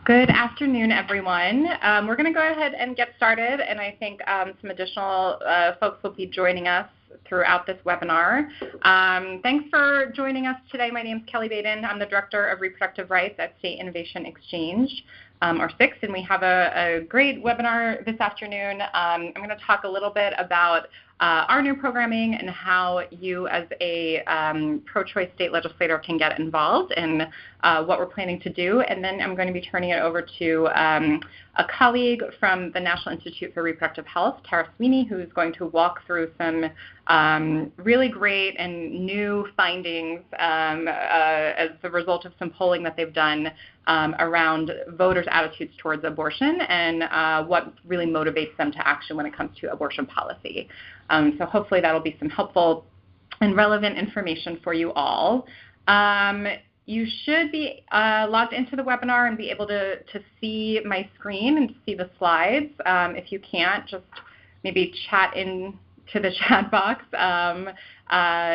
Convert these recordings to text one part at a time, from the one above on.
Good afternoon, everyone. We're going to go ahead and get started, and I think some additional folks will be joining us throughout this webinar. Thanks for joining us today. My name is Kelly Baden. I'm the Director of Reproductive Rights at State Innovation Exchange, or SIX, and we have a great webinar this afternoon. I'm going to talk a little bit about our new programming and how you as a pro-choice state legislator can get involved in what we're planning to do. And then I'm going to be turning it over to a colleague from the National Institute for Reproductive Health, Tara Sweeney, who's going to walk through some really great and new findings as the result of some polling that they've done around voters' attitudes towards abortion and what really motivates them to action when it comes to abortion policy. So hopefully that'll be some helpful and relevant information for you all. You should be logged into the webinar and be able to see my screen and see the slides. If you can't, just maybe chat into the chat box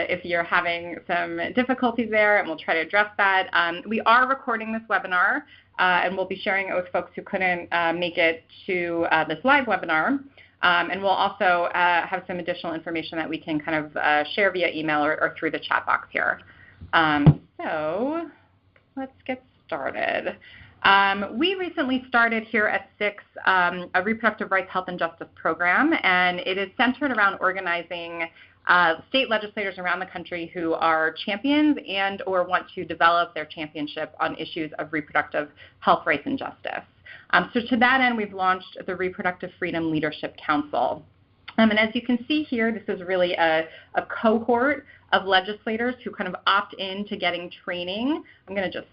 if you're having some difficulties there, and we'll try to address that. We are recording this webinar, and we'll be sharing it with folks who couldn't make it to this live webinar. And we'll also have some additional information that we can kind of share via email or through the chat box here. So let's get started. We recently started here at SIX a reproductive rights, health, and justice program, and it is centered around organizing state legislators around the country who are champions and or want to develop their championship on issues of reproductive health, rights, and justice. So to that end, we've launched the Reproductive Freedom Leadership Council. And as you can see here, this is really a cohort of legislators who kind of opt in to getting training. I'm going to just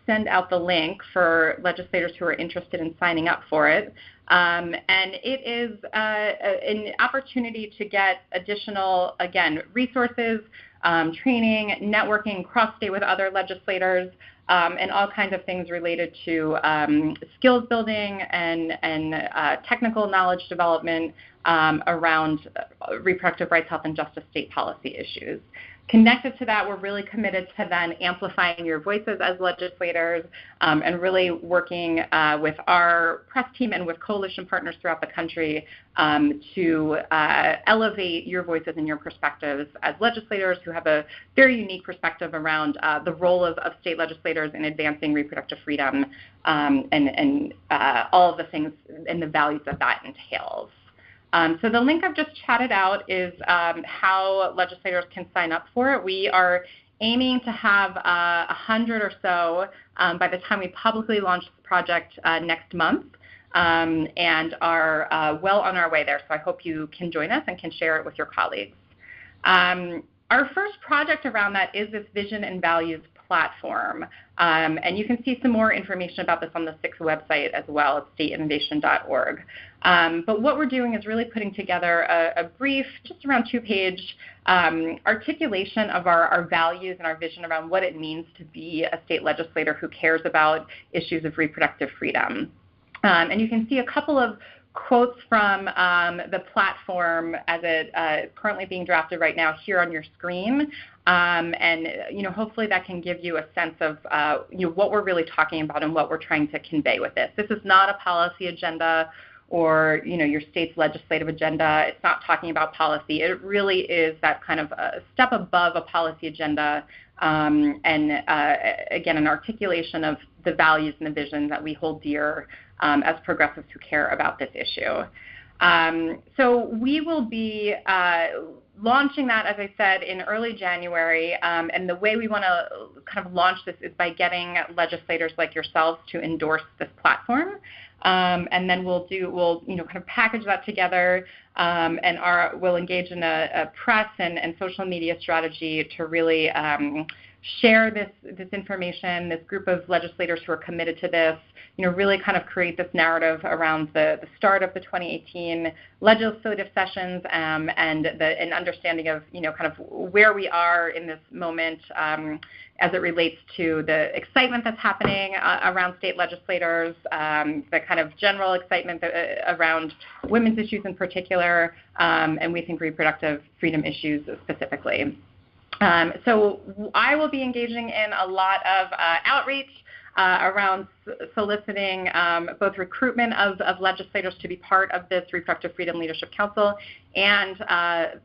send out the link for legislators who are interested in signing up for it. And it is an opportunity to get additional, again, resources, training, networking, cross-state with other legislators, and all kinds of things related to skills building and technical knowledge development around reproductive rights, health, and justice state policy issues. Connected to that, we're really committed to then amplifying your voices as legislators and really working with our press team and with coalition partners throughout the country to elevate your voices and your perspectives as legislators who have a very unique perspective around the role of state legislators in advancing reproductive freedom and all of the things and the values that that entails. So the link I've just chatted out is how legislators can sign up for it. We are aiming to have 100 or so by the time we publicly launch this project next month, and are well on our way there. So I hope you can join us and can share it with your colleagues. Our first project around that is this Vision and Values platform. And you can see some more information about this on the SIX website as well at stateinnovation.org. But what we're doing is really putting together a brief, just around 2-page articulation of our values and our vision around what it means to be a state legislator who cares about issues of reproductive freedom. And you can see a couple of quotes from the platform as it is currently being drafted right now here on your screen. And hopefully that can give you a sense of what we're really talking about and what we're trying to convey with this. This is not a policy agenda or your state's legislative agenda. It's not talking about policy. It really is that kind of a step above a policy agenda, and again, an articulation of the values and the vision that we hold dear as progressives who care about this issue. So we will be launching that, as I said, in early January, and the way we want to kind of launch this is by getting legislators like yourselves to endorse this platform. And then we'll kind of package that together, and we'll engage in a press and social media strategy to really share this information, this group of legislators who are committed to this, really kind of create this narrative around the start of the 2018 legislative sessions, and an understanding of, kind of where we are in this moment as it relates to the excitement that's happening around state legislators, the kind of general excitement around women's issues in particular, and we think reproductive freedom issues specifically. So I will be engaging in a lot of outreach around soliciting both recruitment of legislators to be part of this Reproductive Freedom Leadership Council and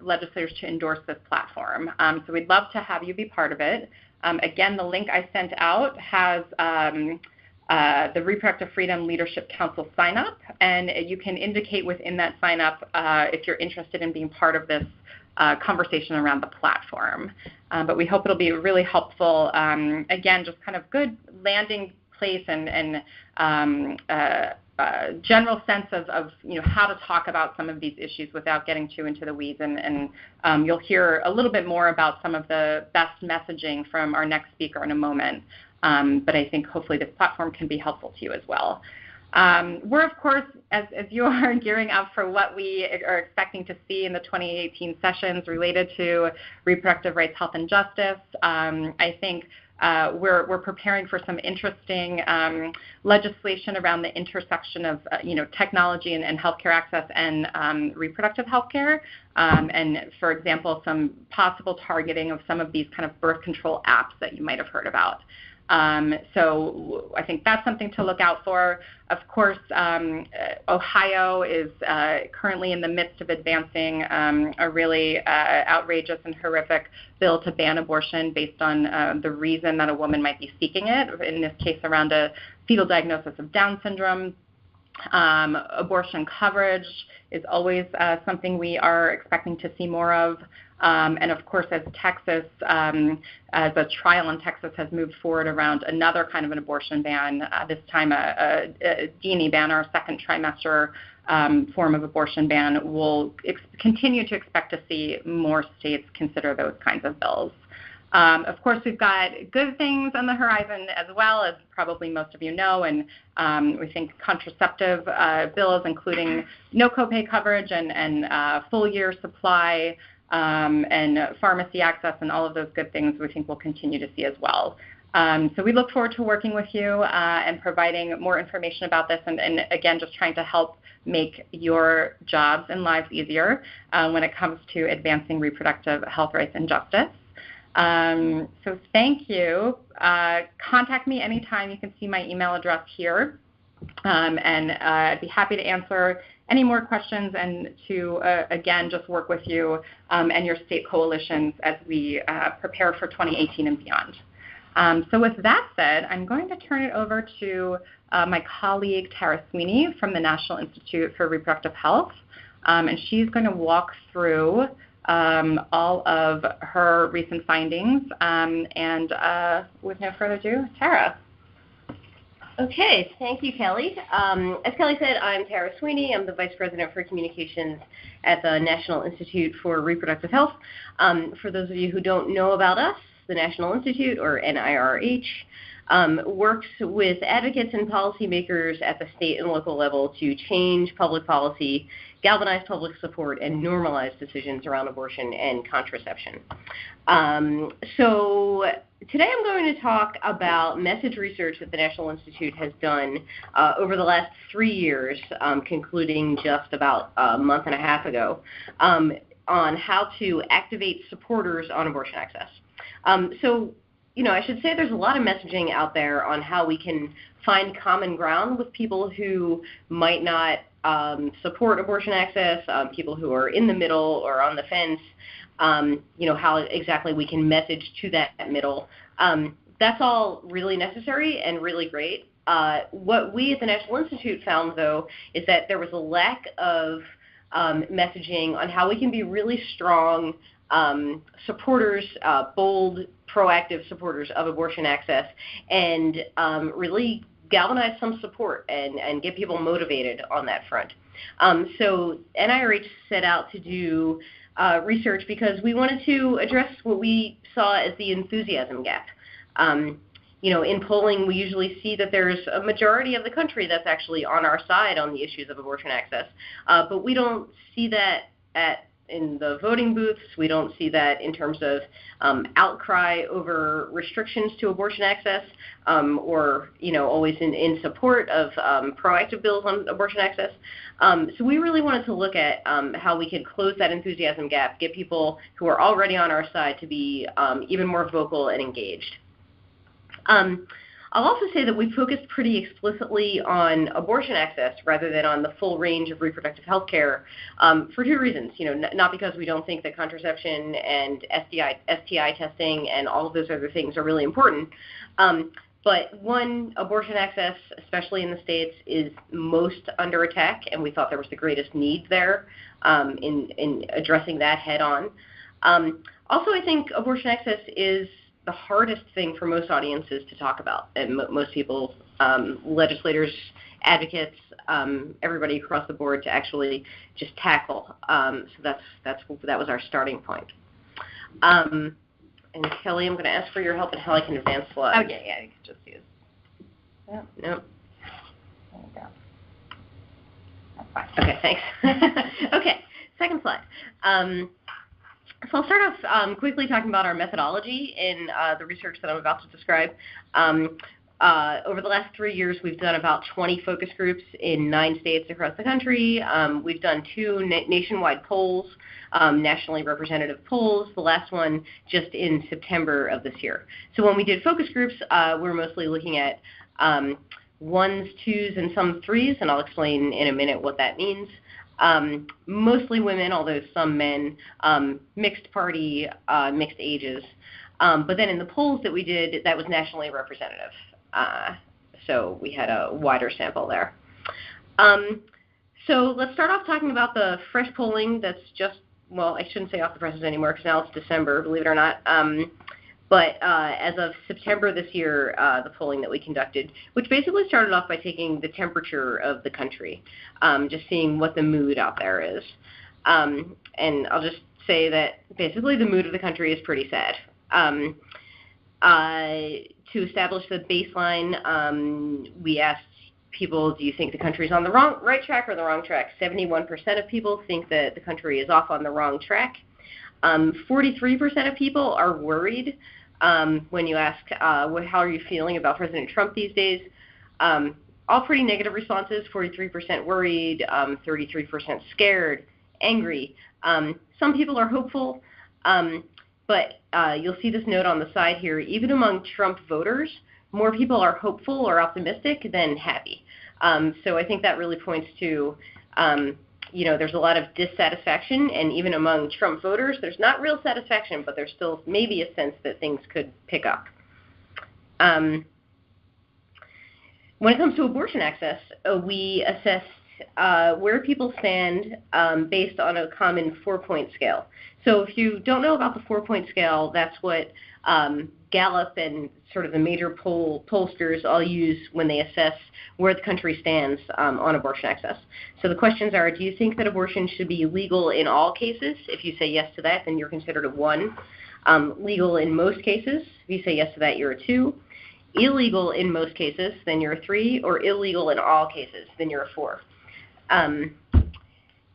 legislators to endorse this platform. So we'd love to have you be part of it. Again, the link I sent out has the Reproductive Freedom Leadership Council sign-up, and you can indicate within that sign-up if you're interested in being part of this conversation around the platform. But we hope it'll be really helpful. Again, just kind of good landing place and general sense of how to talk about some of these issues without getting too into the weeds. And you'll hear a little bit more about some of the best messaging from our next speaker in a moment. But I think hopefully this platform can be helpful to you as well. We're, of course, as you are, gearing up for what we are expecting to see in the 2018 sessions related to reproductive rights, health, and justice. I think we're preparing for some interesting legislation around the intersection of technology and healthcare access and reproductive healthcare, and for example, some possible targeting of some of these kind of birth control apps that you might have heard about. So I think that's something to look out for. Of course, Ohio is currently in the midst of advancing a really outrageous and horrific bill to ban abortion based on the reason that a woman might be seeking it, in this case around a fetal diagnosis of Down syndrome. Abortion coverage is always something we are expecting to see more of. And of course, as Texas, as a trial in Texas has moved forward around another kind of an abortion ban, this time a D&E ban, or a second trimester form of abortion ban, we'll continue to expect to see more states consider those kinds of bills. Of course, we've got good things on the horizon as well, as probably most of you know, and we think contraceptive bills, including no copay coverage and full-year supply, and pharmacy access and all of those good things we think we'll continue to see as well. So we look forward to working with you and providing more information about this, and again, just trying to help make your jobs and lives easier when it comes to advancing reproductive health rights and justice. So thank you. Contact me anytime. You can see my email address here, and I'd be happy to answer any more questions and to, again, just work with you and your state coalitions as we prepare for 2018 and beyond. So with that said, I'm going to turn it over to my colleague, Tara Sweeney from the National Institute for Reproductive Health, and she's going to walk through all of her recent findings. And with no further ado, Tara. Okay, thank you, Kelly. As Kelly said, I'm Tara Sweeney. I'm the Vice President for Communications at the National Institute for Reproductive Health. For those of you who don't know about us, the National Institute, or NIRH, works with advocates and policymakers at the state and local level to change public policy, galvanize public support, and normalize decisions around abortion and contraception. So today I'm going to talk about message research that the National Institute has done over the last 3 years, concluding just about a month and a half ago, on how to activate supporters on abortion access. So I should say there's a lot of messaging out there on how we can find common ground with people who might not support abortion access, people who are in the middle or on the fence, how exactly we can message to that middle. That's all really necessary and really great. What we at the National Institute found, though, is that there was a lack of messaging on how we can be really strong supporters, bold, proactive supporters of abortion access, and really galvanize some support and get people motivated on that front. So NIRH set out to do research because we wanted to address what we saw as the enthusiasm gap. In polling, we usually see that there's a majority of the country that's actually on our side on the issues of abortion access, but we don't see that in the voting booths. We don't see that in terms of outcry over restrictions to abortion access, or always in support of proactive bills on abortion access. So we really wanted to look at how we could close that enthusiasm gap, get people who are already on our side to be even more vocal and engaged. I'll also say that we focused pretty explicitly on abortion access rather than on the full range of reproductive health care for two reasons. Not because we don't think that contraception and STI testing and all of those other things are really important, but one, abortion access, especially in the States, is most under attack, and we thought there was the greatest need there in addressing that head on. Also, I think abortion access is the hardest thing for most audiences to talk about, and most people, legislators, advocates, everybody across the board to actually just tackle. So that was our starting point. And Kelly, I'm going to ask for your help in how I can advance slides. Oh, yeah, you can just use. Nope. There you go. That's fine. Okay, thanks. Okay, second slide. So I'll start off quickly talking about our methodology in the research that I'm about to describe. Over the last 3 years, we've done about 20 focus groups in 9 states across the country. We've done 2 nationwide polls, nationally representative polls, the last one just in September of this year. So when we did focus groups, we're mostly looking at 1s, 2s, and some 3s, and I'll explain in a minute what that means. Mostly women, although some men, mixed party, mixed ages. But then in the polls that we did, that was nationally representative. So we had a wider sample there. So let's start off talking about the fresh polling that's just, well, I shouldn't say off the presses anymore because now it's December, believe it or not. But as of September this year, the polling that we conducted, which basically started off by taking the temperature of the country, just seeing what the mood out there is. And I'll just say that basically the mood of the country is pretty sad. To establish the baseline, we asked people, do you think the country's on the right track or the wrong track? 71% of people think that the country is off on the wrong track. 43% of people are worried when you ask, how are you feeling about President Trump these days? All pretty negative responses, 43% worried, 33% scared, angry. Some people are hopeful, but you'll see this note on the side here. Even among Trump voters, more people are hopeful or optimistic than happy. So I think that really points to, there's a lot of dissatisfaction, and even among Trump voters, there's not real satisfaction, but there's still maybe a sense that things could pick up. When it comes to abortion access, we assessed where people stand based on a common 4-point scale. So if you don't know about the 4-point scale, that's what Gallup and sort of the major pollsters all use when they assess where the country stands on abortion access. So the questions are, do you think that abortion should be legal in all cases? If you say yes to that, then you're considered a 1. Legal in most cases. If you say yes to that, you're a 2. Illegal in most cases, then you're a 3. Or illegal in all cases, then you're a 4.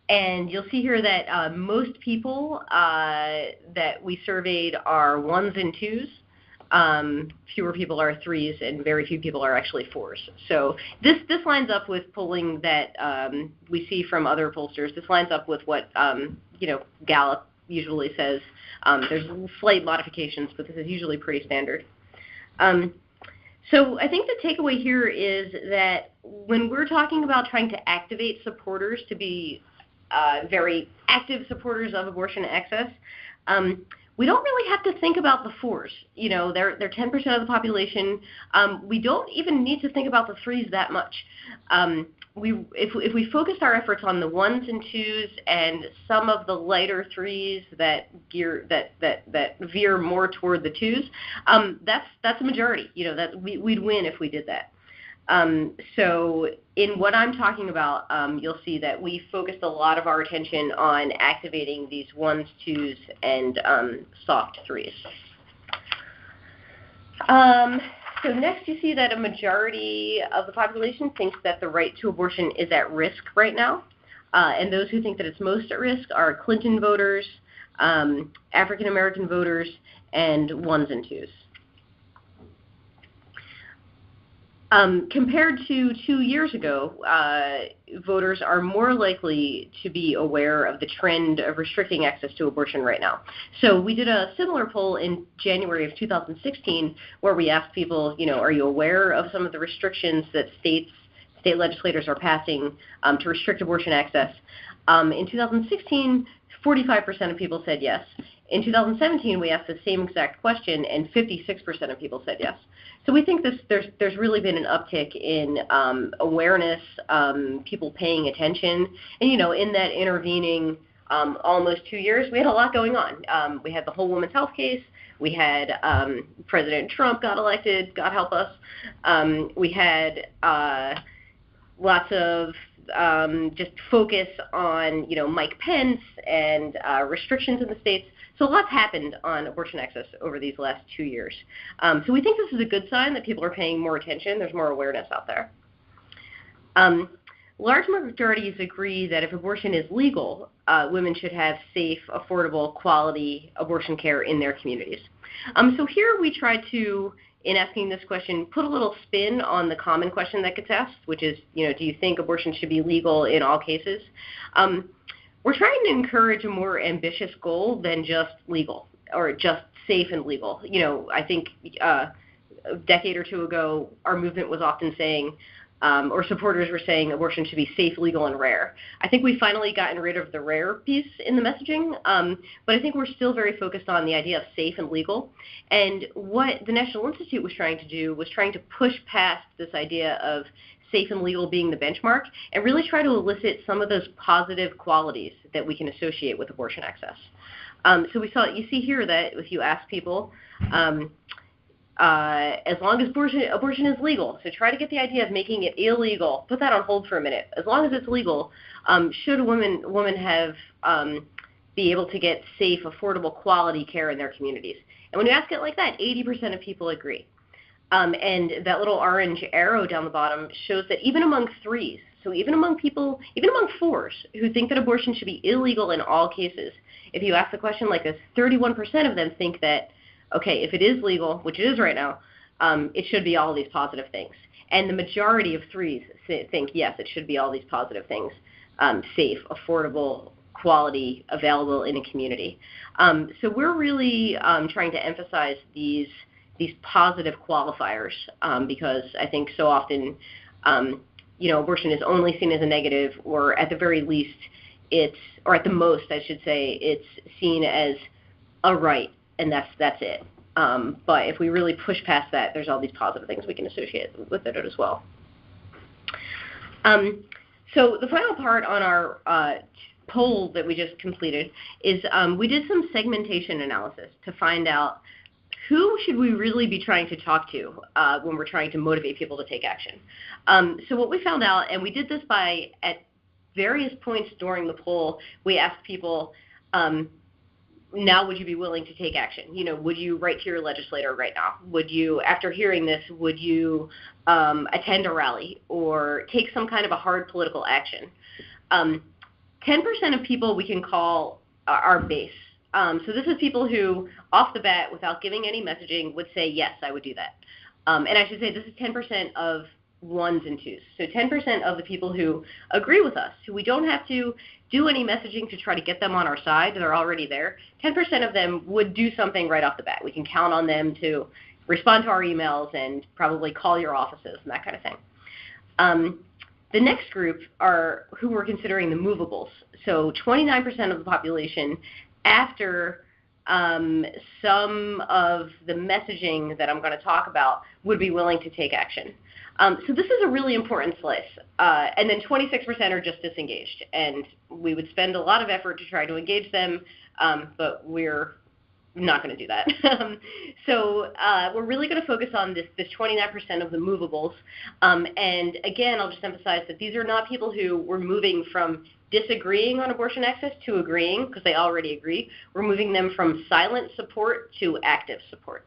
And you'll see here that most people that we surveyed are 1s and 2s. Fewer people are 3s, and very few people are actually 4s. So this lines up with polling that we see from other pollsters. This lines up with what Gallup usually says. There's slight modifications, but this is usually pretty standard. So I think the takeaway here is that when we're talking about trying to activate supporters to be very active supporters of abortion access, we don't really have to think about the 4s. They're 10% of the population. We don't even need to think about the 3s that much. If we focused our efforts on the 1s and 2s and some of the lighter 3s that veer more toward the 2s, that's a majority. We'd win if we did that. So in what I'm talking about, you'll see that we focused a lot of our attention on activating these 1s, 2s, and soft 3s. So next you see that a majority of the population thinks that the right to abortion is at risk right now. And those who think that it's most at risk are Clinton voters, African American voters, and 1s and 2s. Compared to 2 years ago, voters are more likely to be aware of the trend of restricting access to abortion right now. So we did a similar poll in January of 2016 where we asked people, are you aware of some of the restrictions that state legislators are passing to restrict abortion access? In 2016, 45% of people said yes. In 2017, we asked the same exact question, and 56% of people said yes. So we think there's really been an uptick in awareness, people paying attention, and in that intervening almost 2 years, we had a lot going on. We had the whole women's health case. We had President Trump got elected, God help us. We had lots of just focus on, Mike Pence and restrictions in the states. So lots happened on abortion access over these last 2 years. So we think this is a good sign that people are paying more attention. There's more awareness out there. Large majorities agree that if abortion is legal, women should have safe, affordable, quality abortion care in their communities. So here we try to, in asking this question, put a little spin on the common question that gets asked, which is, do you think abortion should be legal in all cases? We're trying to encourage a more ambitious goal than just legal or just safe and legal. I think a decade or two ago, our movement was often saying, or supporters were saying abortion should be safe, legal, and rare. I think we've finally gotten rid of the rare piece in the messaging, but I think we're still very focused on the idea of safe and legal. And what the National Institute was trying to do was trying to push past this idea of safe and legal being the benchmark and really try to elicit some of those positive qualities that we can associate with abortion access. So you see here that if you ask people, as long as abortion is legal, so try to get the idea of making it illegal, put that on hold for a minute. As long as it's legal, should a woman have be able to get safe, affordable, quality care in their communities? And when you ask it like that, 80% of people agree. And that little orange arrow down the bottom shows that even among threes, so even among fours who think that abortion should be illegal in all cases, if you ask the question like this, 31% of them think that, okay, if it is legal, which it is right now, it should be all these positive things. And the majority of threes think, yes, it should be all these positive things, safe, affordable, quality, available in a community. So we're really trying to emphasize these positive qualifiers because I think so often, abortion is only seen as a negative, or at the very least, or at the most, I should say, it's seen as a right, and that's it. But if we really push past that, there's all these positive things we can associate with it as well. So the final part on our poll that we just completed is we did some segmentation analysis to find out who should we really be trying to talk to when we're trying to motivate people to take action. So what we found out, and we did this at various points during the poll, we asked people, now would you be willing to take action? Would you write to your legislator right now? Would you, after hearing this, would you attend a rally or take some kind of a hard political action? 10% of people we can call our base. So this is people who, off the bat, without giving any messaging, would say, yes, I would do that. And I should say this is 10% of ones and twos. So 10% of the people who agree with us, who we don't have to do any messaging to try to get them on our side, they're already there. 10% of them would do something right off the bat. We can count on them to respond to our emails and probably call your offices and that kind of thing. The next group are who we're considering the movables. So 29% of the population, after some of the messaging that I'm going to talk about, would be willing to take action. So this is a really important slice. And then 26% are just disengaged. And we would spend a lot of effort to try to engage them, but we're not going to do that. So we're really going to focus on this 29% of the movables. And again, I'll just emphasize that these are not people who were moving from disagreeing on abortion access to agreeing, because they already agree. We're moving them from silent support to active support.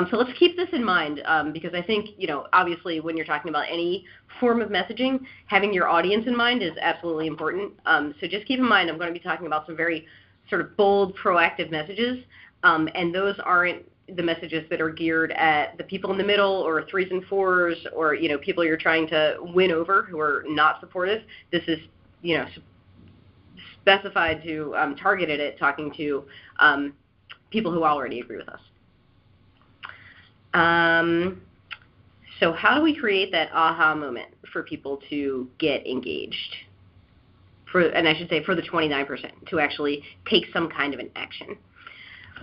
So let's keep this in mind because I think, obviously when you're talking about any form of messaging, having your audience in mind is absolutely important. So just keep in mind I'm going to be talking about some very sort of bold, proactive messages, and those aren't the messages that are geared at the people in the middle or 3s and 4s or, people you're trying to win over who are not supportive. This is, specified to, targeted at talking to people who already agree with us. So how do we create that aha moment for people to get engaged? And I should say for the 29% to actually take some kind of an action.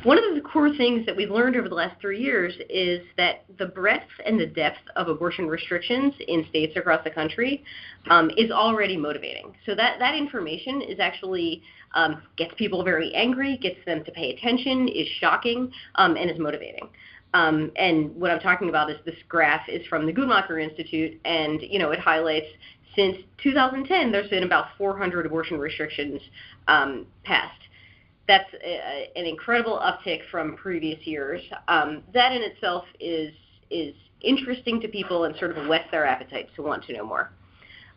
One of the core things that we've learned over the last 3 years is that the breadth and the depth of abortion restrictions in states across the country is already motivating. So that information is actually gets people very angry, gets them to pay attention, is shocking, and is motivating. And what I'm talking about is this graph is from the Guttmacher Institute, and it highlights since 2010 there's been about 400 abortion restrictions passed. That's an incredible uptick from previous years. That in itself is interesting to people and sort of whets their appetites to want to know more.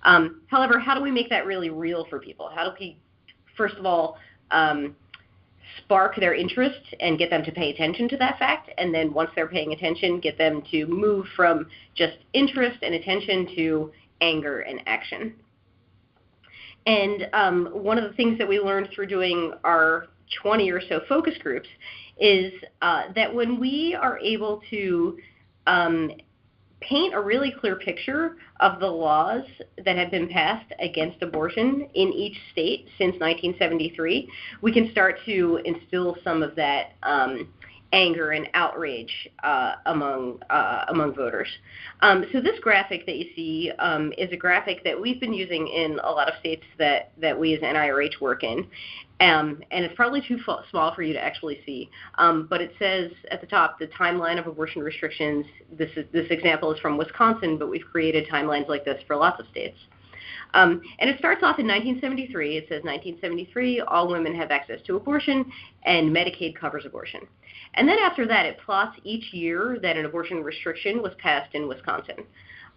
However, how do we make that really real for people? How do we, first of all, spark their interest and get them to pay attention to that fact, and then once they're paying attention, get them to move from just interest and attention to anger and action? And one of the things that we learned through doing our 20 or so focus groups is that when we are able to paint a really clear picture of the laws that have been passed against abortion in each state since 1973, we can start to instill some of that anger and outrage among voters. So this graphic that you see is a graphic that we've been using in a lot of states that we as NIRH work in. And it's probably too small for you to actually see, but it says at the top the timeline of abortion restrictions. This example is from Wisconsin, but we've created timelines like this for lots of states. And it starts off in 1973. It says 1973, all women have access to abortion, and Medicaid covers abortion. And then after that, it plots each year that an abortion restriction was passed in Wisconsin.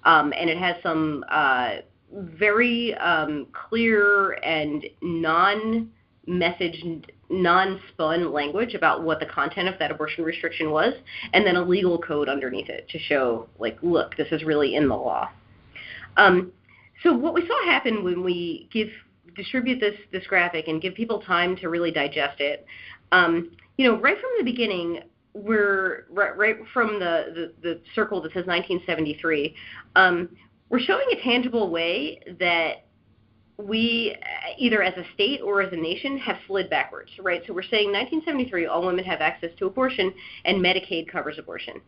And it has some very clear and non-messaged, non-spun language about what the content of that abortion restriction was, and then a legal code underneath it to show, like, look, this is really in the law. So what we saw happen when we distribute this graphic and give people time to really digest it, right from the beginning, we're right from the circle that says 1973, we're showing a tangible way that we, either as a state or as a nation, have slid backwards, right? So we're saying 1973, all women have access to abortion, and Medicaid covers abortion.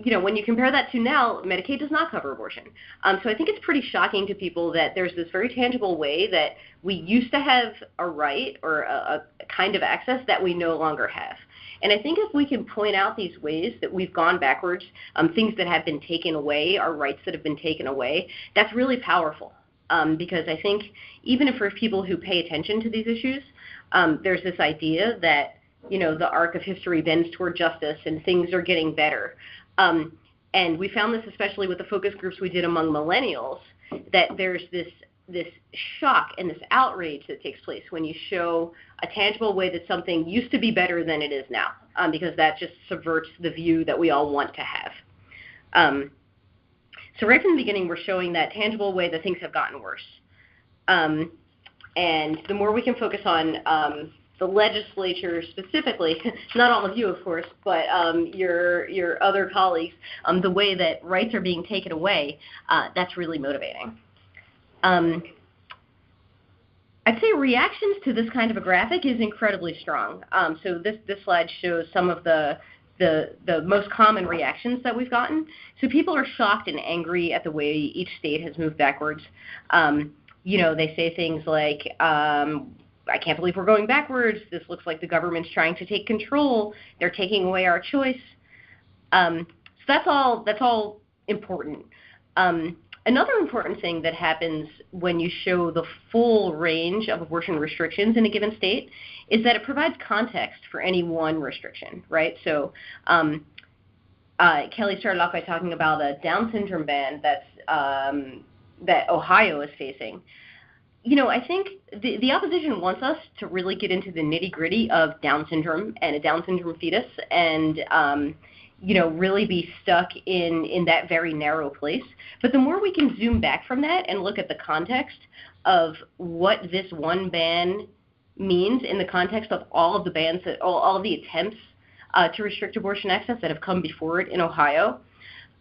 When you compare that to now, Medicaid does not cover abortion. So I think it's pretty shocking to people that there's this very tangible way that we used to have a right or a kind of access that we no longer have. And I think if we can point out these ways that we've gone backwards, things that have been taken away, our rights that have been taken away, that's really powerful. Because I think even for people who pay attention to these issues, there's this idea that, the arc of history bends toward justice and things are getting better. And we found this especially with the focus groups we did among millennials, that there's this shock and this outrage that takes place when you show a tangible way that something used to be better than it is now, because that just subverts the view that we all want to have. So right from the beginning, we're showing that tangible way that things have gotten worse. And the more we can focus on the legislature specifically, not all of you, of course, but your other colleagues, the way that rights are being taken away, that's really motivating. I'd say reactions to this kind of a graphic is incredibly strong. So this slide shows some of the most common reactions that we've gotten. So people are shocked and angry at the way each state has moved backwards. They say things like, I can't believe we're going backwards. This looks like the government's trying to take control. They're taking away our choice. So that's all important. Another important thing that happens when you show the full range of abortion restrictions in a given state is that it provides context for any one restriction, right? So Kelly started off by talking about a Down syndrome ban that Ohio is facing. I think the opposition wants us to really get into the nitty-gritty of Down syndrome and a Down syndrome fetus and, really be stuck in that very narrow place. But the more we can zoom back from that and look at the context of what this one ban means in the context of all of the bans, all of the attempts to restrict abortion access that have come before it in Ohio,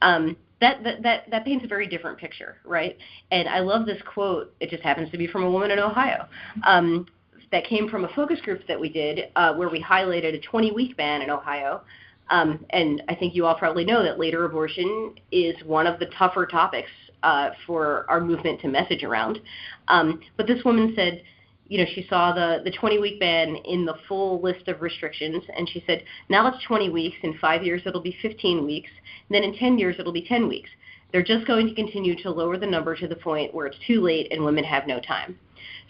that paints a very different picture, right? And I love this quote. It just happens to be from a woman in Ohio that came from a focus group that we did where we highlighted a 20-week ban in Ohio. And I think you all probably know that later abortion is one of the tougher topics for our movement to message around. But this woman said, she saw the 20-week ban in the full list of restrictions, and she said, now it's 20 weeks, in 5 years it'll be 15 weeks, and then in 10 years it'll be 10 weeks. They're just going to continue to lower the number to the point where it's too late and women have no time.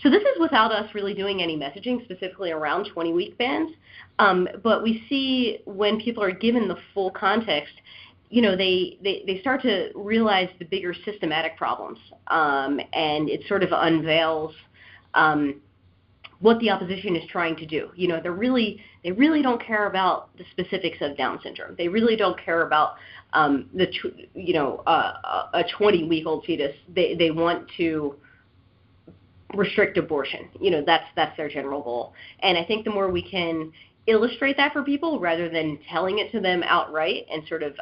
So this is without us really doing any messaging specifically around 20-week bans, but we see when people are given the full context, they start to realize the bigger systematic problems, and it sort of unveils what the opposition is trying to do. They really don't care about the specifics of Down syndrome. They really don't care about a 20-week-old fetus. They want to restrict abortion. That's their general goal. And I think the more we can illustrate that for people rather than telling it to them outright and sort of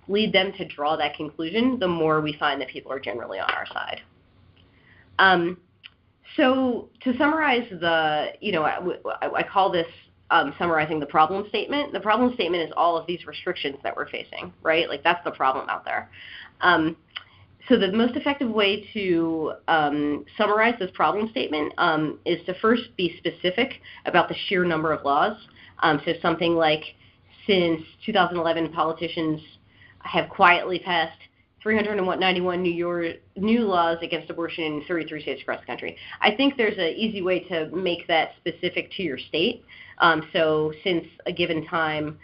lead them to draw that conclusion, the more we find that people are generally on our side. So to summarize I call this summarizing the problem statement. The problem statement is all of these restrictions that we're facing, right? Like that's the problem out there. So the most effective way to summarize this problem statement is to first be specific about the sheer number of laws. So something like, since 2011, politicians have quietly passed 391 new laws against abortion in 33 states across the country. I think there's an easy way to make that specific to your state. So since a given time,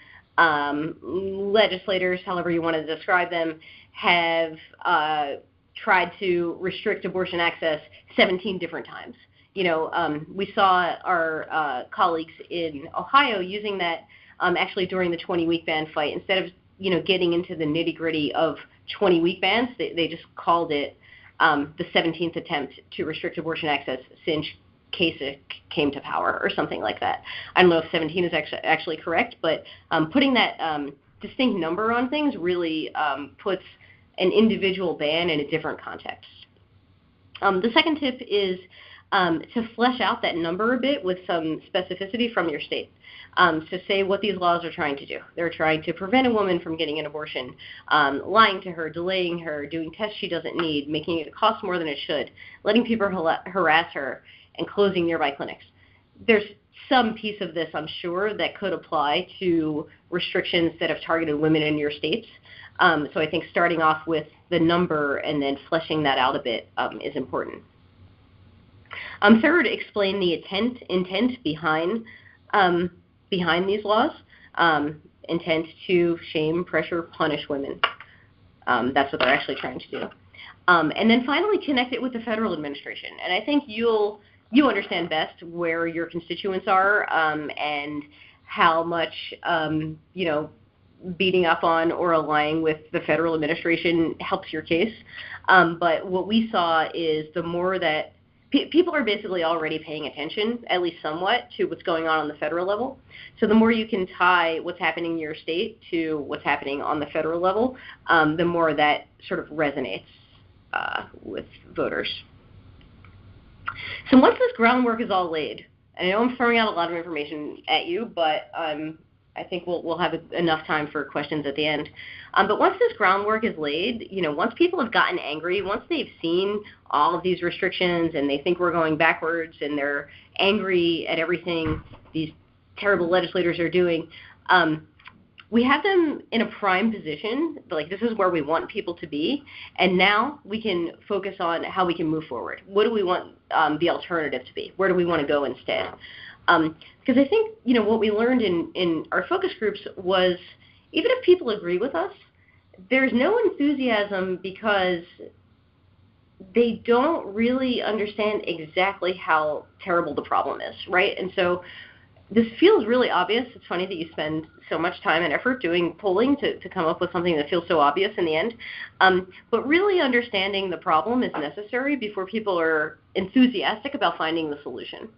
legislators, however you want to describe them, have tried to restrict abortion access 17 different times. We saw our colleagues in Ohio using that actually during the 20-week ban fight. Instead of getting into the nitty-gritty of 20-week bans, they just called it the 17th attempt to restrict abortion access since Kasich came to power or something like that. I don't know if 17 is actually correct, but putting that distinct number on things really puts an individual ban in a different context. The second tip is to flesh out that number a bit with some specificity from your state. So say what these laws are trying to do. They're trying to prevent a woman from getting an abortion, lying to her, delaying her, doing tests she doesn't need, making it cost more than it should, letting people harass her, and closing nearby clinics. There's some piece of this, I'm sure, that could apply to restrictions that have targeted women in your states. So I think starting off with the number and then fleshing that out a bit is important. Third, explain the intent behind these laws. Intent to shame, pressure, punish women. That's what they're actually trying to do. And then finally, connect it with the federal administration. And I think you understand best where your constituents are and how much beating up on or aligning with the federal administration helps your case. But what we saw is the more that people are basically already paying attention, at least somewhat, to what's going on the federal level. So the more you can tie what's happening in your state to what's happening on the federal level, the more that sort of resonates with voters. So once this groundwork is all laid, and I know I'm throwing out a lot of information at you, but I think we'll have enough time for questions at the end. But once this groundwork is laid, once people have gotten angry, once they've seen all of these restrictions and they think we're going backwards and they're angry at everything these terrible legislators are doing, we have them in a prime position, like this is where we want people to be, and now we can focus on how we can move forward. What do we want the alternative to be? Where do we want to go instead? Because I think, what we learned in our focus groups was even if people agree with us, there's no enthusiasm because they don't really understand exactly how terrible the problem is, right? And so this feels really obvious. It's funny that you spend so much time and effort doing polling to come up with something that feels so obvious in the end. But really understanding the problem is necessary before people are enthusiastic about finding the solution.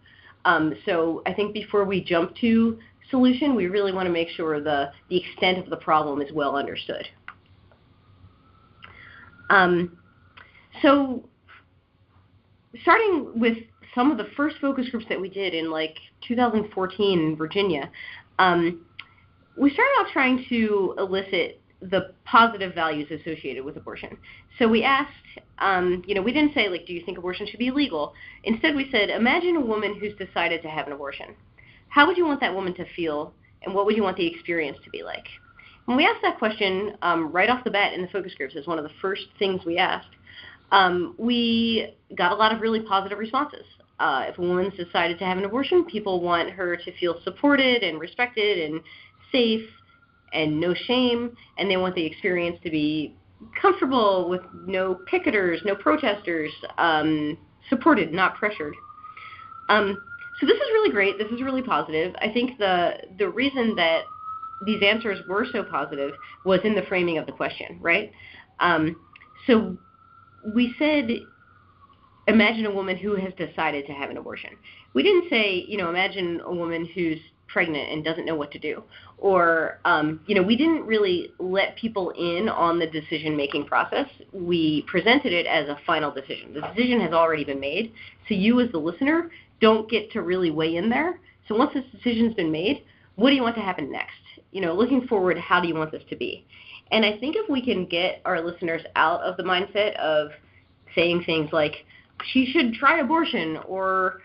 So I think before we jump to solution, we really want to make sure the extent of the problem is well understood. So starting with some of the first focus groups that we did in like 2014 in Virginia, we started off trying to elicit the positive values associated with abortion. So we asked, we didn't say, like, do you think abortion should be illegal? Instead, we said, imagine a woman who's decided to have an abortion. How would you want that woman to feel, and what would you want the experience to be like? When we asked that question right off the bat in the focus groups as one of the first things we asked, we got a lot of really positive responses. If a woman's decided to have an abortion, people want her to feel supported and respected and safe and no shame, and they want the experience to be comfortable with no picketers, no protesters, supported, not pressured. So this is really great. This is really positive. I think the reason that these answers were so positive was in the framing of the question, right? So we said, imagine a woman who has decided to have an abortion. We didn't say, imagine a woman who's pregnant and doesn't know what to do. Or, we didn't really let people in on the decision-making process. We presented it as a final decision. The decision has already been made, so you as the listener don't get to really weigh in there. So once this decision's been made, what do you want to happen next? Looking forward, how do you want this to be? And I think if we can get our listeners out of the mindset of saying things like, she should try abortion, or,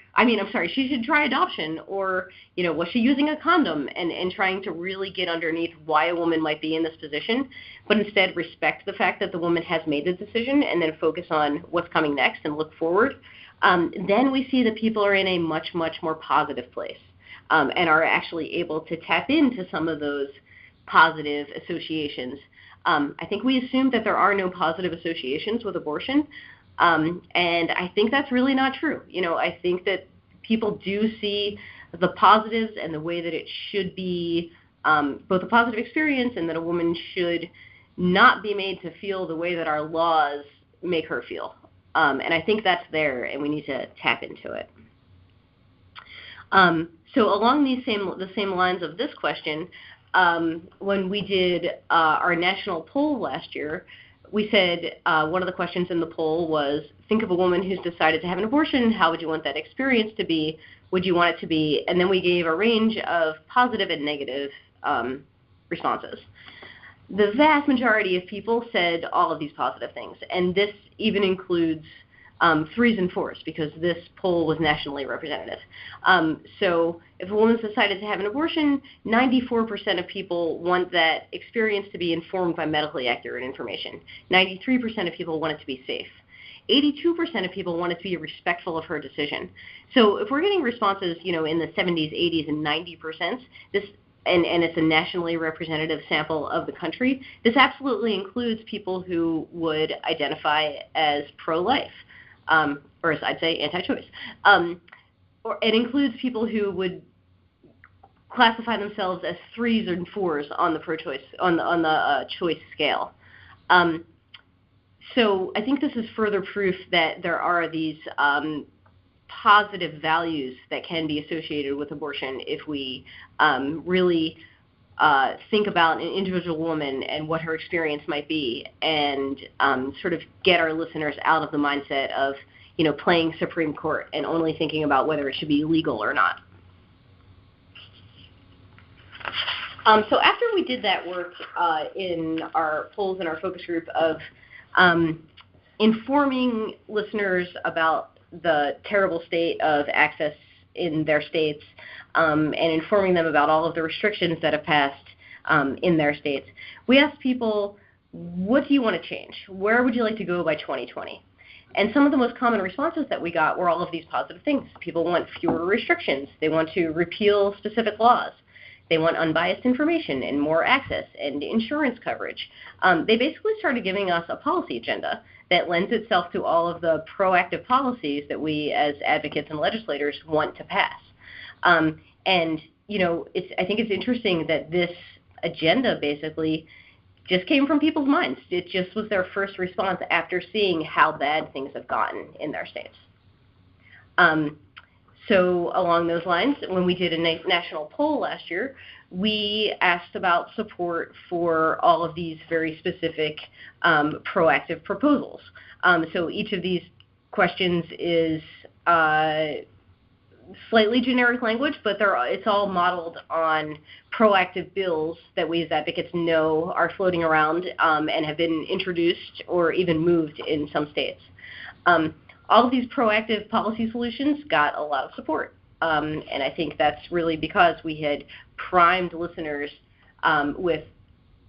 she should try adoption, or, was she using a condom, and trying to really get underneath why a woman might be in this position, but instead respect the fact that the woman has made the decision and then focus on what's coming next and look forward, then we see that people are in a much, much more positive place. And are actually able to tap into some of those positive associations. I think we assume that there are no positive associations with abortion, and I think that's really not true. I think that people do see the positives and the way that it should be both a positive experience and that a woman should not be made to feel the way that our laws make her feel. And I think that's there, and we need to tap into it. So along the same lines of this question, when we did our national poll last year, we said one of the questions in the poll was, think of a woman who's decided to have an abortion. How would you want that experience to be? Would you want it to be? And then we gave a range of positive and negative responses. The vast majority of people said all of these positive things, and this even includes 3s and 4s, because this poll was nationally representative. So if a woman's decided to have an abortion, 94% of people want that experience to be informed by medically accurate information. 93% of people want it to be safe. 82% of people want it to be respectful of her decision. So if we're getting responses, in the 70s, 80s, and 90%, and it's a nationally representative sample of the country, this absolutely includes people who would identify as pro-life. Or as I'd say, anti-choice. Or it includes people who would classify themselves as 3s and 4s on the pro-choice, on the choice scale. So I think this is further proof that there are these positive values that can be associated with abortion if we really think about an individual woman and what her experience might be, and sort of get our listeners out of the mindset of, playing Supreme Court and only thinking about whether it should be legal or not. So after we did that work in our polls and our focus group of informing listeners about the terrible state of access in their states, and informing them about all of the restrictions that have passed in their states, we asked people, what do you want to change? Where would you like to go by 2020? And some of the most common responses that we got were all of these positive things. People want fewer restrictions. They want to repeal specific laws. They want unbiased information and more access and insurance coverage. They basically started giving us a policy agenda that lends itself to all of the proactive policies that we as advocates and legislators want to pass. And, I think it's interesting that this agenda basically just came from people's minds. It just was their first response after seeing how bad things have gotten in their states. So along those lines, when we did a national poll last year, we asked about support for all of these very specific proactive proposals. So each of these questions is slightly generic language, but it's all modeled on proactive bills that we as advocates know are floating around and have been introduced or even moved in some states. All of these proactive policy solutions got a lot of support, and I think that's really because we had primed listeners with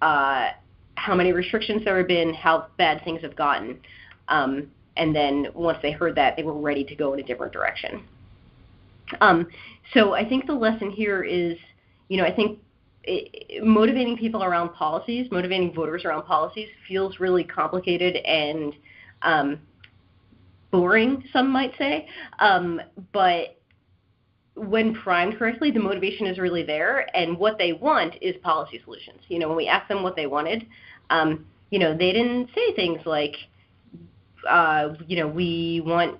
how many restrictions there have been, how bad things have gotten, and then once they heard that, they were ready to go in a different direction. So I think the lesson here is, I think motivating people around policies, motivating voters around policies feels really complicated and boring, some might say, but when primed correctly, the motivation is really there, and what they want is policy solutions. When we asked them what they wanted, they didn't say things like, we want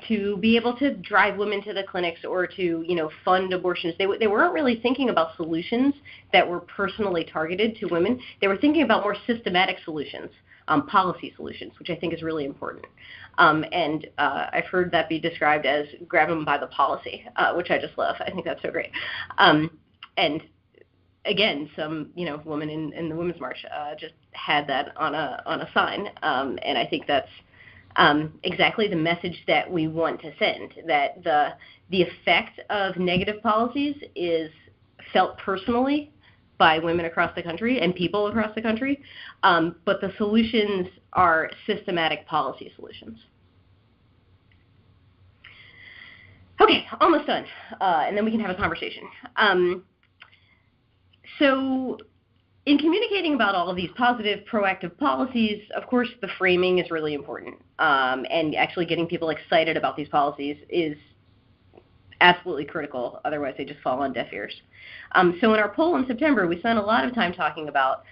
to be able to drive women to the clinics or to, fund abortions. They weren't really thinking about solutions that were personally targeted to women. They were thinking about more systematic solutions, policy solutions, which I think is really important. And I've heard that be described as grab them by the policy, which I just love. I think that's so great. And again, some woman in the Women's March just had that on a sign, and I think that's exactly the message that we want to send. That the effect of negative policies is felt personally by women across the country and people across the country, but the solutions are systematic policy solutions. Okay, almost done, and then we can have a conversation. So in communicating about all of these positive, proactive policies, of course, the framing is really important, and actually getting people excited about these policies is absolutely critical. Otherwise, they just fall on deaf ears. So in our poll in September, we spent a lot of time talking about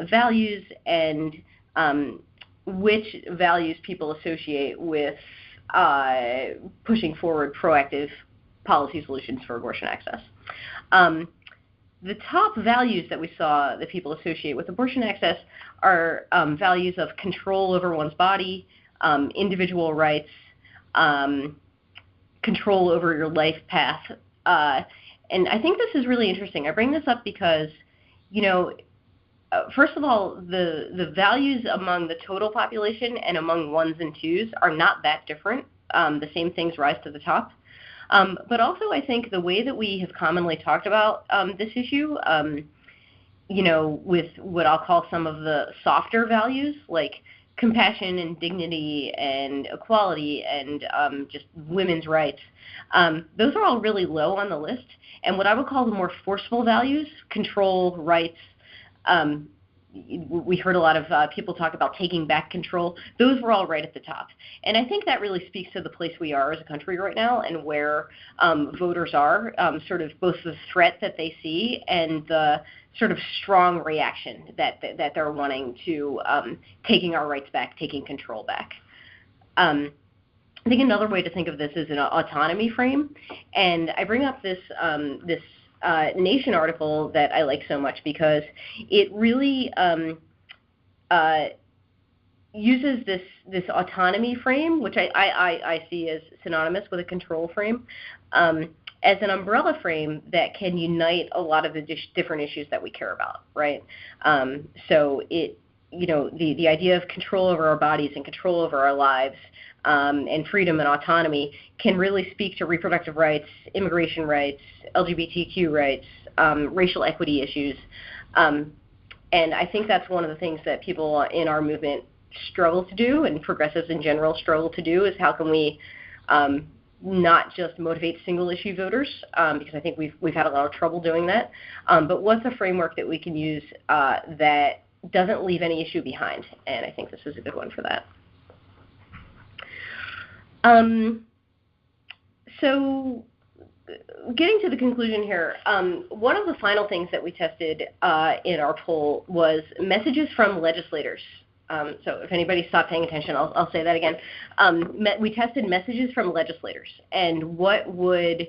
values and which values people associate with pushing forward proactive policy solutions for abortion access. The top values that we saw that people associate with abortion access are values of control over one's body, individual rights, control over your life path. And I think this is really interesting. I bring this up because, first of all, the values among the total population and among ones and twos are not that different. The same things rise to the top. But also I think the way that we have commonly talked about this issue, with what I'll call some of the softer values, like compassion and dignity and equality and just women's rights, those are all really low on the list. And what I would call the more forceful values, control, rights, we heard a lot of people talk about taking back control. Those were all right at the top. And I think that really speaks to the place we are as a country right now and where voters are, sort of both the threat that they see and the sort of strong reaction that they're wanting to taking our rights back, taking control back. I think another way to think of this is an autonomy frame. And I bring up this Nation article that I like so much because it really uses this autonomy frame, which I see as synonymous with a control frame, as an umbrella frame that can unite a lot of the different issues that we care about, right? So it, the idea of control over our bodies and control over our lives, and freedom and autonomy can really speak to reproductive rights, immigration rights, LGBTQ rights, racial equity issues. And I think that's one of the things that people in our movement struggle to do, and progressives in general struggle to do, is how can we not just motivate single-issue voters, because I think we've had a lot of trouble doing that, but what's a framework that we can use that doesn't leave any issue behind? And I think this is a good one for that. So getting to the conclusion here, one of the final things that we tested in our poll was messages from legislators. So if anybody stopped paying attention, I'll say that again. We tested messages from legislators and what would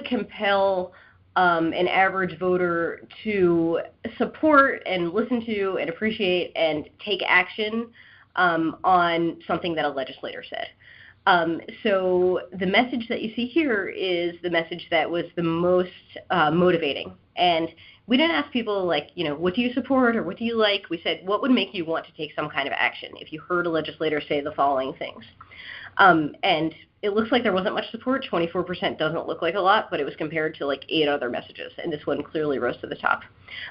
compel an average voter to support and listen to and appreciate and take action on something that a legislator said. So the message that you see here is the message that was the most motivating. And we didn't ask people like, what do you support or what do you like? We said, what would make you want to take some kind of action if you heard a legislator say the following things? And it looks like there wasn't much support. 24% doesn't look like a lot, but it was compared to like 8 other messages, and this one clearly rose to the top.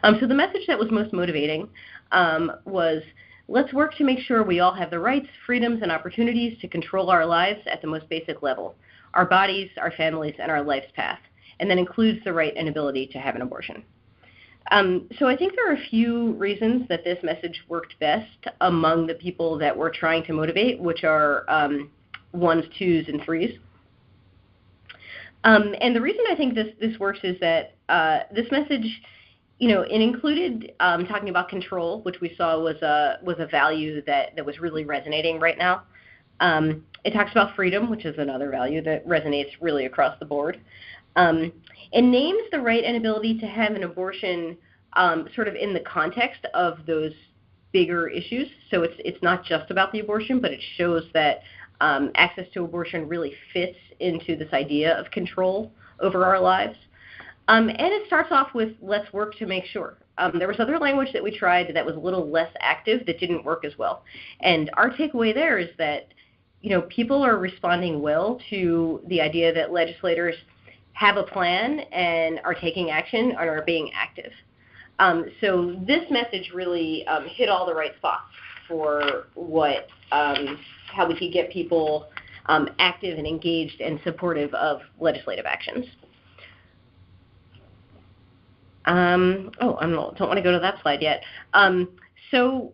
So the message that was most motivating was, let's work to make sure we all have the rights, freedoms, and opportunities to control our lives at the most basic level, our bodies, our families, and our life's path, and that includes the right and ability to have an abortion. So I think there are a few reasons that this message worked best among the people that we're trying to motivate, which are 1s, 2s, and 3s. And the reason I think this works is that this message, it included talking about control, which we saw was a value that was really resonating right now. It talks about freedom, which is another value that resonates really across the board. It names the right and ability to have an abortion sort of in the context of those bigger issues. So it's not just about the abortion, but it shows that access to abortion really fits into this idea of control over our lives. And it starts off with, let's work to make sure. There was other language that we tried that was a little less active that didn't work as well. And our takeaway there is that, people are responding well to the idea that legislators have a plan and are taking action and are being active. So this message really hit all the right spots for how we could get people active and engaged and supportive of legislative actions. I don't want to go to that slide yet. So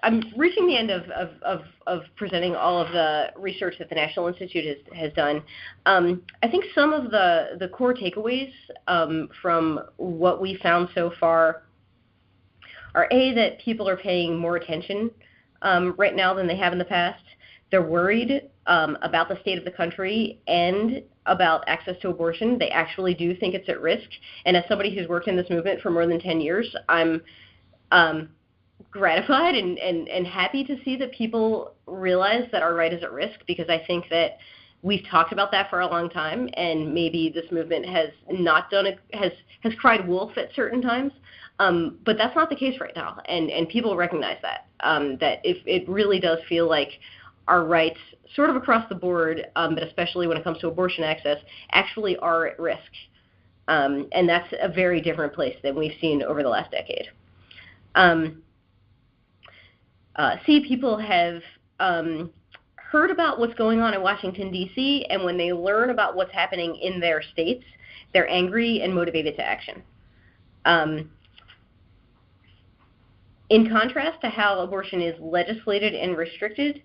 I'm reaching the end of presenting all of the research that the National Institute has done. I think some of the core takeaways from what we found so far are that people are paying more attention right now than they have in the past. They're worried about the state of the country and about access to abortion. They actually do think it's at risk. And as somebody who's worked in this movement for more than 10 years, I'm gratified and happy to see that people realize that our right is at risk, because I think that we've talked about that for a long time, and maybe this movement has not done it, has cried wolf at certain times, but that's not the case right now, and people recognize that, that it really does feel like our rights, sort of across the board, but especially when it comes to abortion access, actually are at risk, and that's a very different place than we've seen over the last decade. People have heard about what's going on in Washington, D.C., and when they learn about what's happening in their states, they're angry and motivated to action. In contrast to how abortion is legislated and restricted,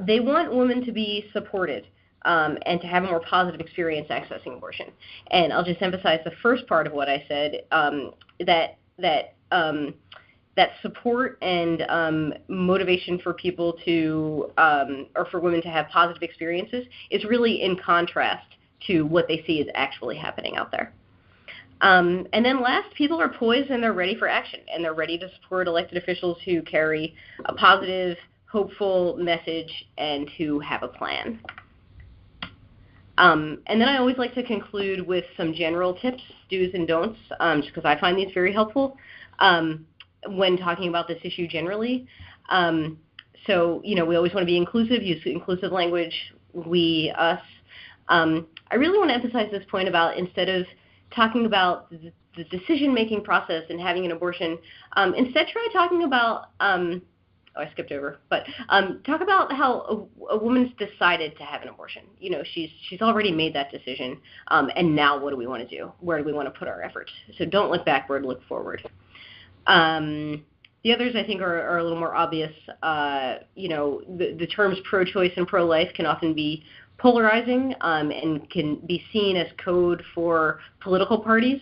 they want women to be supported and to have a more positive experience accessing abortion. And I'll just emphasize the first part of what I said, that support and motivation for people to, or for women to have positive experiences is really in contrast to what they see is actually happening out there. And then last, people are poised and they're ready for action, and they're ready to support elected officials who carry a positive, hopeful message and who have a plan. And then I always like to conclude with some general tips, do's and don'ts, just because I find these very helpful when talking about this issue generally. So, we always want to be inclusive, use inclusive language, we, us. I really want to emphasize this point about, instead of talking about the decision-making process and having an abortion, instead try talking about I skipped over. But talk about how a woman's decided to have an abortion. You know, she's already made that decision, and now what do we want to do? Where do we want to put our efforts? So don't look backward, look forward. The others, I think, are a little more obvious. You know, the terms pro-choice and pro-life can often be polarizing and can be seen as code for political parties.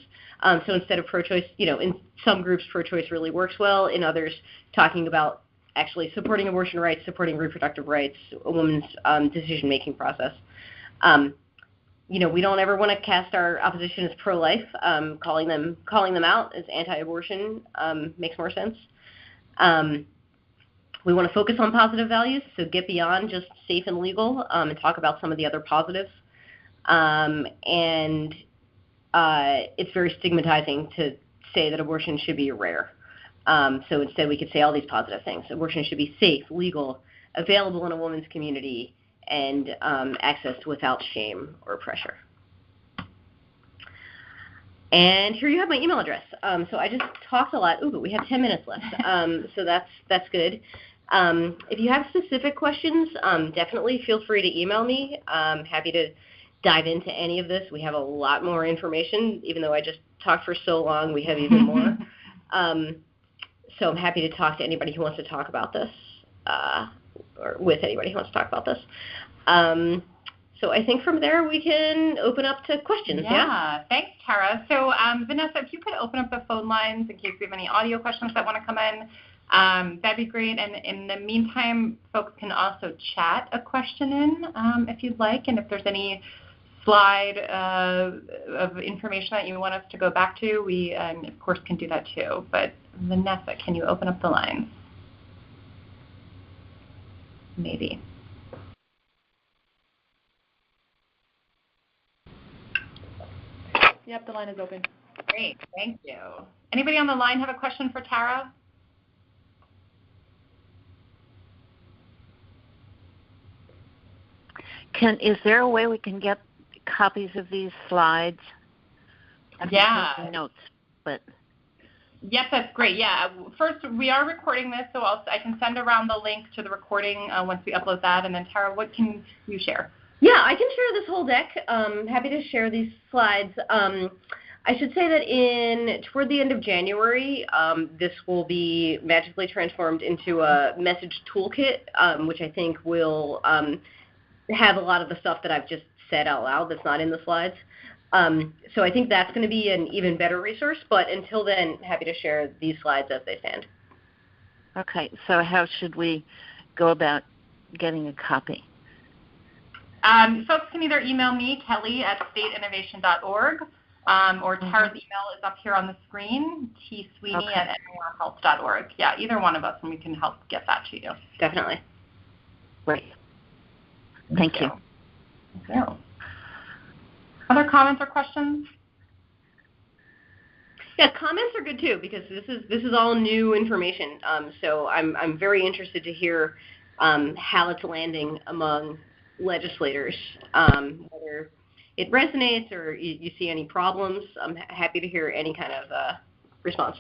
So instead of pro-choice, you know, in some groups, pro-choice really works well. In others, talking about actually supporting abortion rights, supporting reproductive rights, a woman's decision-making process. You know, we don't ever want to cast our opposition as pro-life. Calling them out as anti-abortion makes more sense. We want to focus on positive values, so get beyond just safe and legal and talk about some of the other positives. It's very stigmatizing to say that abortion should be rare. So instead we could say all these positive things. Abortion should be safe, legal, available in a woman's community, and accessed without shame or pressure. And here you have my email address. So I just talked a lot. Ooh, but we have 10 minutes left. So that's good. If you have specific questions, definitely feel free to email me. I'm happy to dive into any of this. We have a lot more information. Even though I just talked for so long, we have even more. So I'm happy to talk to anybody who wants to talk about this, or with anybody who wants to talk about this. So I think from there we can open up to questions. Yeah. Thanks, Tara. So Vanessa, if you could open up the phone lines in case we have any audio questions that want to come in, that'd be great. And in the meantime, folks can also chat a question in if you'd like. And if there's any slide of information that you want us to go back to, we, of course, can do that too. But Vanessa, can you open up the lines? Maybe. Yep, the line is open. Great, thank you. Anybody on the line have a question for Tara? Is there a way we can get copies of these slides? Yeah. Notes, but. Yep, that's great. Yeah. First, we are recording this, so I can send around the link to the recording once we upload that. And then, Tara, what can you share? Yeah, I can share this whole deck. Happy to share these slides. I should say that toward the end of January, this will be magically transformed into a message toolkit, which I think will have a lot of the stuff that I've just said out loud that's not in the slides. So I think that's going to be an even better resource. But until then, happy to share these slides as they stand. Okay, so how should we go about getting a copy? Folks can either email me, kelly@stateinnovation.org, or Tara's email is up here on the screen, tsweeney@nirh.org. Yeah, either one of us, and we can help get that to you. Definitely. Great. Thank you. Thank you. Other comments or questions? Yeah, comments are good too because this is all new information. So I'm very interested to hear how it's landing among legislators, whether it resonates or you see any problems. I'm happy to hear any kind of response.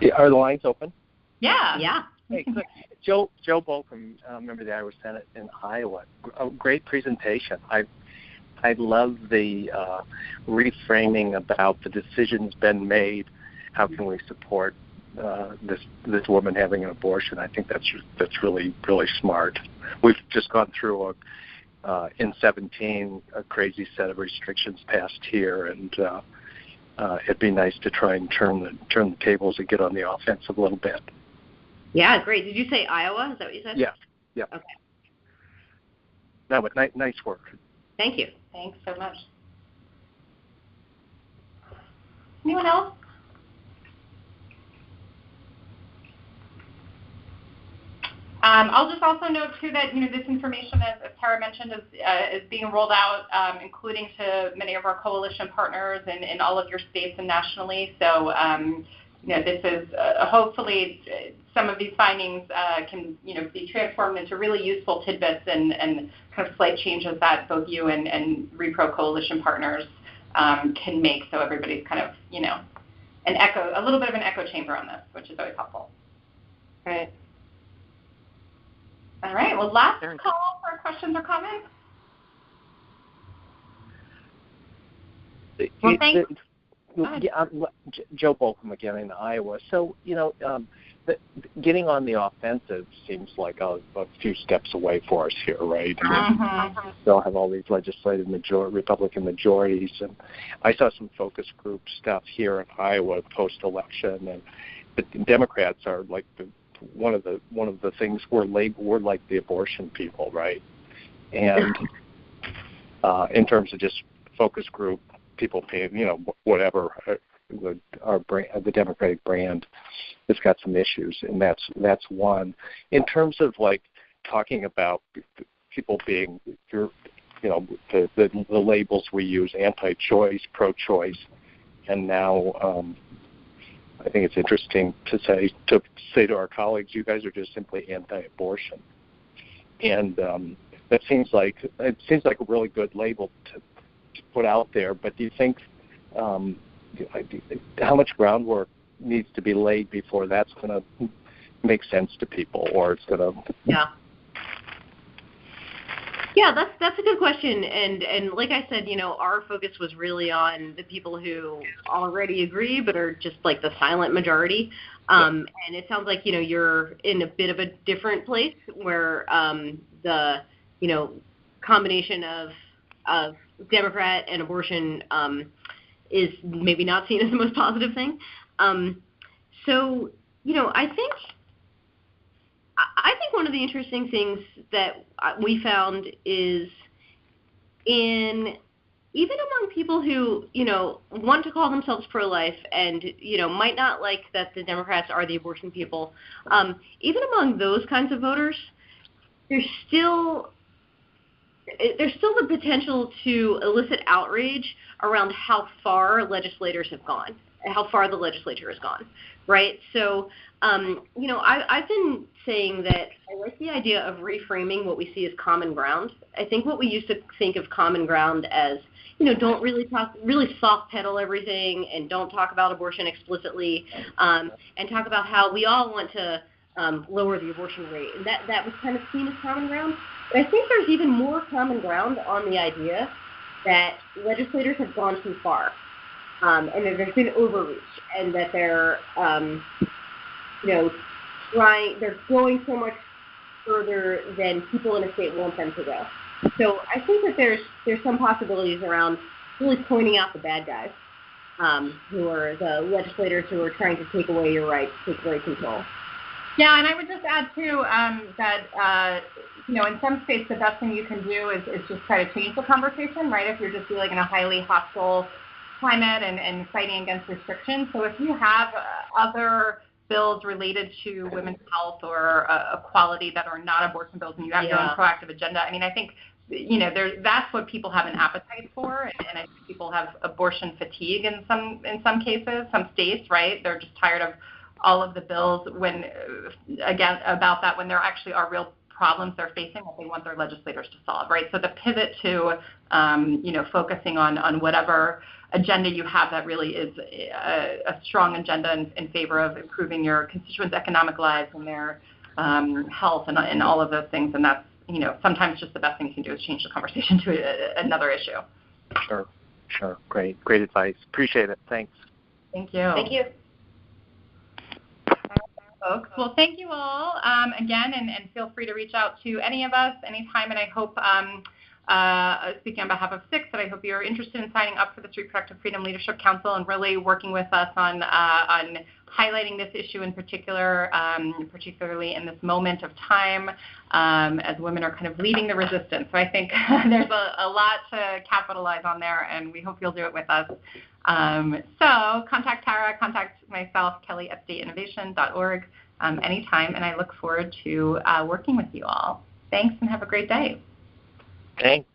Yeah, are the lines open? Yeah. Yeah. Hey, good. Joe Bolcom, member of the Iowa Senate in Iowa. A great presentation. I love the reframing about the decision's been made. How can we support this woman having an abortion? I think that's really smart. We've just gone through in 2017 a crazy set of restrictions passed here, and it'd be nice to try and turn the tables and get on the offensive a little bit. Yeah, great. Did you say Iowa? Is that what you said? Yeah. Okay. No, but nice work. Thank you. Thanks so much. Anyone else? I'll just also note too that this information, as Tara mentioned, is being rolled out, including to many of our coalition partners in all of your states and nationally. So this is hopefully some of these findings can be transformed into really useful tidbits and kind of slight changes that both you and Repro coalition partners can make, so everybody's kind of, a little bit of an echo chamber on this, which is always helpful. Right. All right. Well, last call for questions or comments. Well, thanks. Joe Bolcom again in Iowa. So, getting on the offensive seems like a few steps away for us here, right? We still have all these legislative Republican majorities, and I saw some focus group stuff here in Iowa post-election, and the Democrats are like one of the things we're like the abortion people, right? And in terms of just focus group, people paying, whatever, the Democratic brand has got some issues, and that's one. In terms of like talking about people being, the labels we use, anti-choice, pro-choice, and now I think it's interesting to say to our colleagues, you guys are just simply anti-abortion, and that seems like a really good label to put out there. But do you think how much groundwork needs to be laid before that's going to make sense to people, or it's going to? Yeah, that's a good question, and like I said, our focus was really on the people who already agree but are just like the silent majority, and it sounds like you're in a bit of a different place where the combination of Democrat and abortion is maybe not seen as the most positive thing. So I think one of the interesting things that we found is even among people who, want to call themselves pro-life and, might not like that the Democrats are the abortion people, even among those kinds of voters, there's still the potential to elicit outrage around how far legislators have gone, how far the legislature has gone, right? So, I've been saying that I like the idea of reframing what we see as common ground. I think what we used to think of common ground as, don't really soft pedal everything and don't talk about abortion explicitly, and talk about how we all want to lower the abortion rate. And that was kind of seen as common ground. But I think there's even more common ground on the idea that legislators have gone too far, and that there's been overreach, and that they're they're going so much further than people in a state want them to go. So I think that there's some possibilities around really pointing out the bad guys, who are the legislators who are trying to take away your rights, take away control. Yeah, and I would just add too that in some states the best thing you can do is just try to change the conversation, right? If you're just feeling in a highly hostile climate and fighting against restrictions. So if you have other bills related to women's health or equality that are not abortion bills, and you have your own proactive agenda, I mean, I think that's what people have an appetite for, and I think people have abortion fatigue in some cases, some states, right? They're just tired of all of the bills when there actually are real problems they're facing that they want their legislators to solve, right? So the pivot to focusing on whatever agenda you have that really is a strong agenda in favor of improving your constituents' economic lives and their health and all of those things, and that's sometimes just the best thing you can do is change the conversation to another issue. Sure. Great advice. Appreciate it. Thanks. Thank you. Thank you. Folks. Well, thank you all again, and feel free to reach out to any of us anytime. And I hope, speaking on behalf of SIX, that I hope you're interested in signing up for this Reproductive Freedom Leadership Council and really working with us on highlighting this issue in particular, particularly in this moment of time as women are kind of leading the resistance. So I think there's a lot to capitalize on there, and we hope you'll do it with us. So contact Tara, contact myself, Kelly at stateinnovation.org anytime, and I look forward to working with you all. Thanks, and have a great day. Thanks.